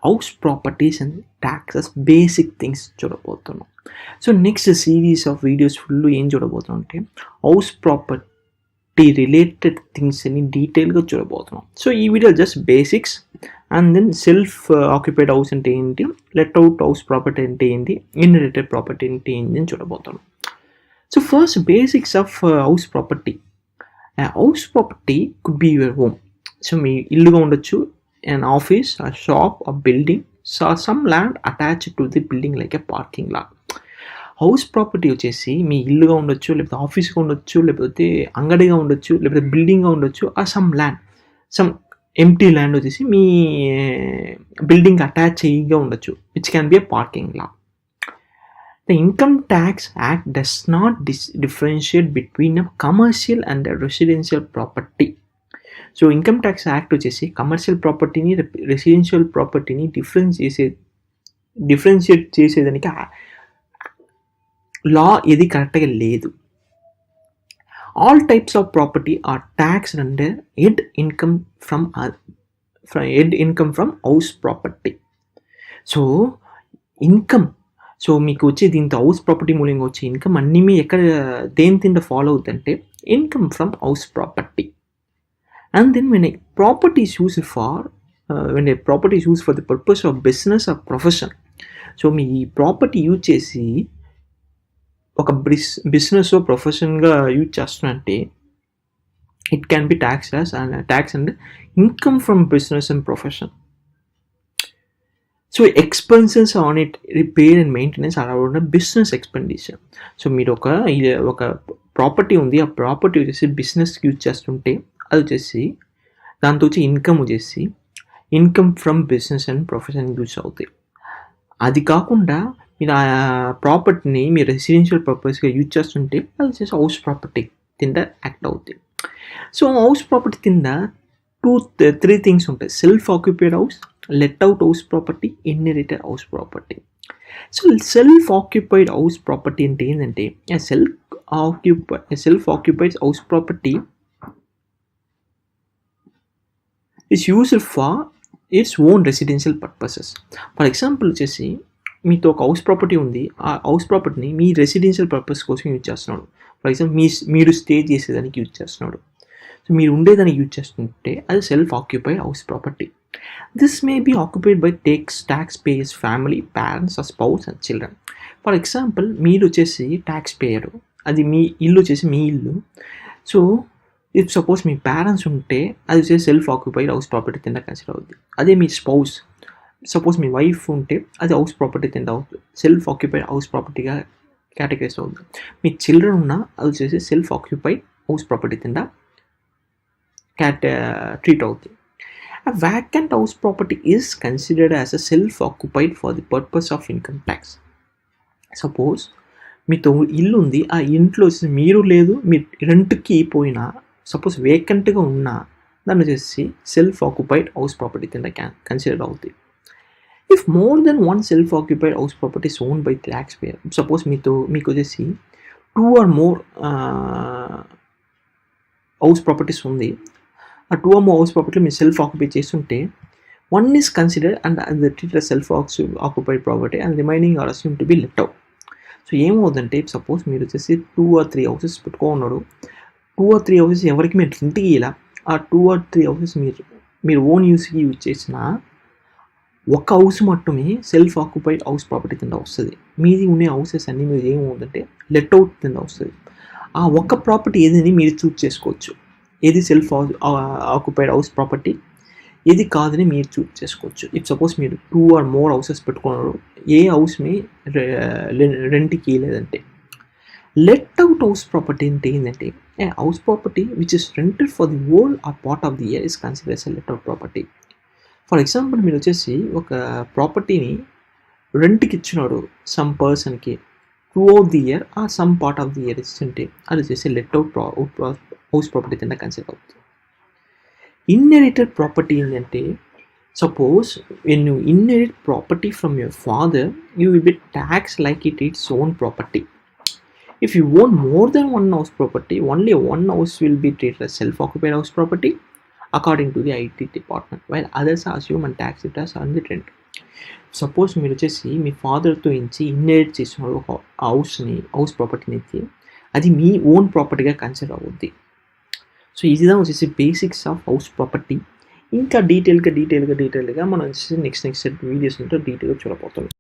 House properties and taxes basic things చూడబోతున్నాం. So next series of videos full ఏం చూడబోతున్నాం అంటే హౌస్ ప్రాపర్టీ రిలేటెడ్ థింగ్స్ని డీటెయిల్గా చూడబోతున్నాం. సో ఈ video just basics and then self occupied house అంటే ఏంటి, లెట్ అవుట్ హౌస్ ప్రాపర్టీ అంటే ఏంటి, ఇన్హెరిటెడ్ ప్రాపర్టీ అంటే ఏంటి అని చూడబోతున్నాం. So first basics of house property. House property could be your home. So మీ ఇల్లుగా ఉండొచ్చు, an office, a shop, a building, so some land attached to the building like a parking lot. House property వచ్చేసి మీ ఇల్లుగా ఉండొచ్చు, లేకపోతే ఆఫీస్గా ఉండొచ్చు, లేకపోతే అంగడిగా ఉండొచ్చు, లేకపోతే బిల్డింగ్గా ఉండొచ్చు, ఆ some land, some empty land వచ్చేసి మీ బిల్డింగ్ అటాచ్ అయ్యిగా ఉండొచ్చు, which can be a parking lot. The Income Tax Act does not differentiate between a commercial and a residential property. So income tax act వచ్చేసి commercial ప్రాపర్టీని residential ప్రాపర్టీని differentiate చేసేదానికి లా ఏది కరెక్ట్గా లేదు. All types of property or taxed under head income from house property. So income, so మీకు వచ్చే దీంతో హౌస్ ప్రాపర్టీ మూలంగా వచ్చే ఇన్కమ్ అన్నీ మీ ఎక్కడ దేని తింటే ఫాలో అవుతుందంటే income from house property. And then when a property is used for the purpose of business or profession, so మీ ప్రాపర్టీ యూజ్ చేసి ఒక బిజినెస్ ప్రొఫెషన్గా యూజ్ చేస్తున్నంటే it can be tax and income from business and profession. So expenses on it repair and maintenance around business expenditure. So మీరు ఒక property ఉంది, ఆ property వచ్చేసి బిజినెస్కి యూజ్ చేస్తుంటే అది వచ్చేసి దాంతో వచ్చి ఇన్కమ్ వచ్చేసి income from business and profession use అవుతాయి. అది కాకుండా మీరు ఆ ప్రాపర్టీని మీరు రెసిడెన్షియల్ పర్పస్గా యూజ్ చేస్తుంటే అది వచ్చేసి హౌస్ ప్రాపర్టీ కింద యాక్ట్ అవుతాయి. సో హౌస్ ప్రాపర్టీ కింద 3 థింగ్స్ ఉంటాయి: self occupied house, let out house property, inherited house property. So self occupied house property అంటే ఏంటంటే self occupied house property is used for its own residential purposes. For example వచ్చేసి మీతో ఒక house property ఉంది, ఆ house ప్రాపర్టీని మీ residential purpose కోసం use చేస్తున్నాడు. ఫర్ ఎగ్జాంపుల్ మీరు స్టే చేసేదానికి యూజ్ చేస్తున్నాడు. సో మీరు ఉండేదానికి యూజ్ చేస్తుంటే అది self occupied house property. This may be occupied by tax payers family, parents, spouse and children. For example మీరు వచ్చేసి ట్యాక్స్ పేయరు, అది మీ ఇల్లు వచ్చేసి మీ ఇల్లు. So if suppose me parents ఉంటే అది వచ్చేసి సెల్ఫ్ ఆక్యుపైడ్ హౌస్ ప్రాపర్టీ కింద కన్సిడర్ అవుతుంది. అదే మీ స్పౌస్, సపోజ్ మీ వైఫ్ ఉంటే అది హౌస్ ప్రాపర్టీ కింద అవుతుంది, సెల్ఫ్ ఆక్యుపైడ్ హౌస్ ప్రాపర్టీగా కేటగరైజ్ అవుతుంది. మీ చిల్డ్రన్ ఉన్నా అది వచ్చేసి సెల్ఫ్ ఆక్యుపైడ్ హౌస్ ప్రాపర్టీ కింద ట్రీట్ అవుతుంది. A vacant house property is considered as a self-occupied for the purpose of income tax. Suppose మీతో ఇల్లు ఉంది, ఆ ఇంట్లో మీరు లేదు, మీరు రెంట్కి పోయినా, సపోజ్ వేకెంట్గా ఉన్నా దాన్ని వచ్చేసి సెల్ఫ్ ఆక్యుపైడ్ హౌస్ ప్రాపర్టీ కింద కన్సిడర్ అవుతుంది. If more than one self occupied house property is own by tax payer, suppose మీకు వచ్చేసి 2 or more హౌస్ ప్రాపర్టీస్ ఉంది, ఆ 2 or more హౌస్ ప్రాపర్టీ మీరు సెల్ఫ్ ఆక్యుపై చేస్తుంటే one is considered and treated self occupied property and remaining are assume to be let out. So ఏమవుతుందంటే suppose మీరు వచ్చేసి 2 or 3 houses పెట్టుకున్నారు, 2 or 3 హౌసెస్ ఎవరికి మీరు రెంట్కి ఇలా, ఆ 2 or 3 హౌసెస్ మీరు ఓన్ యూస్కి యూజ్ చేసిన ఒక హౌస్ మట్టుమే సెల్ఫ్ ఆక్యుపైడ్ హౌస్ ప్రాపర్టీ కింద వస్తుంది. మీది ఉండే హౌసెస్ అన్నీ మీరు ఏమవుతుందంటే లెట్ అవుట్ కింద వస్తుంది. ఆ ఒక్క ప్రాపర్టీ ఏదని మీరు చూజ్ చేసుకోవచ్చు, ఏది సెల్ఫ్ ఆక్యుపైడ్ హౌస్ ప్రాపర్టీ, ఏది కాదని మీరు చూజ్ చేసుకోవచ్చు. ఇఫ్ సపోజ్ మీరు 2 or more హౌసెస్ పెట్టుకున్నారు, ఏ హౌస్ మీ రెంట్కి లేదంటే. లెట్ అవుట్ హౌస్ ప్రాపర్టీ అంటే ఏంటంటే house property which is rented for the whole or part of the year is considered as let out property. For example మీరు వచ్చేసి ఒక ప్రాపర్టీని రెంట్కి ఇచ్చినాడు సమ్ పర్సన్కి throughout the year or some part of the year ఇస్తుంటే అది వచ్చేసి లెట్ అవుట్ హౌస్ ప్రాపర్టీ కింద కన్సిడర్ అవుతుంది. ఇన్హెరిటెడ్ ప్రాపర్టీ ఏంటంటే suppose when you inherit property from your father, you will be taxed like it is its own property. If you own more than one house property, only one house will be treated as self-occupied house property according to the IT department, while others are assumed and taxed it as on the rent. Suppose మీరు వచ్చేసి మీ ఫాదర్తో నుంచి inherit చేసిన ఒక house ప్రాపర్టీని అయితే అది మీ own ప్రాపర్టీగా consider అవుద్ది. So ఇదిதான் వచ్చేసి బేసిక్స్ ఆఫ్ హౌస్ ప్రాపర్టీ. ఇంకా డీటెయిల్గా మనం వచ్చేసి నెక్స్ట్ వీడియోస్ ఉంటే డీటెయిల్గా చూడబోతున్నాం.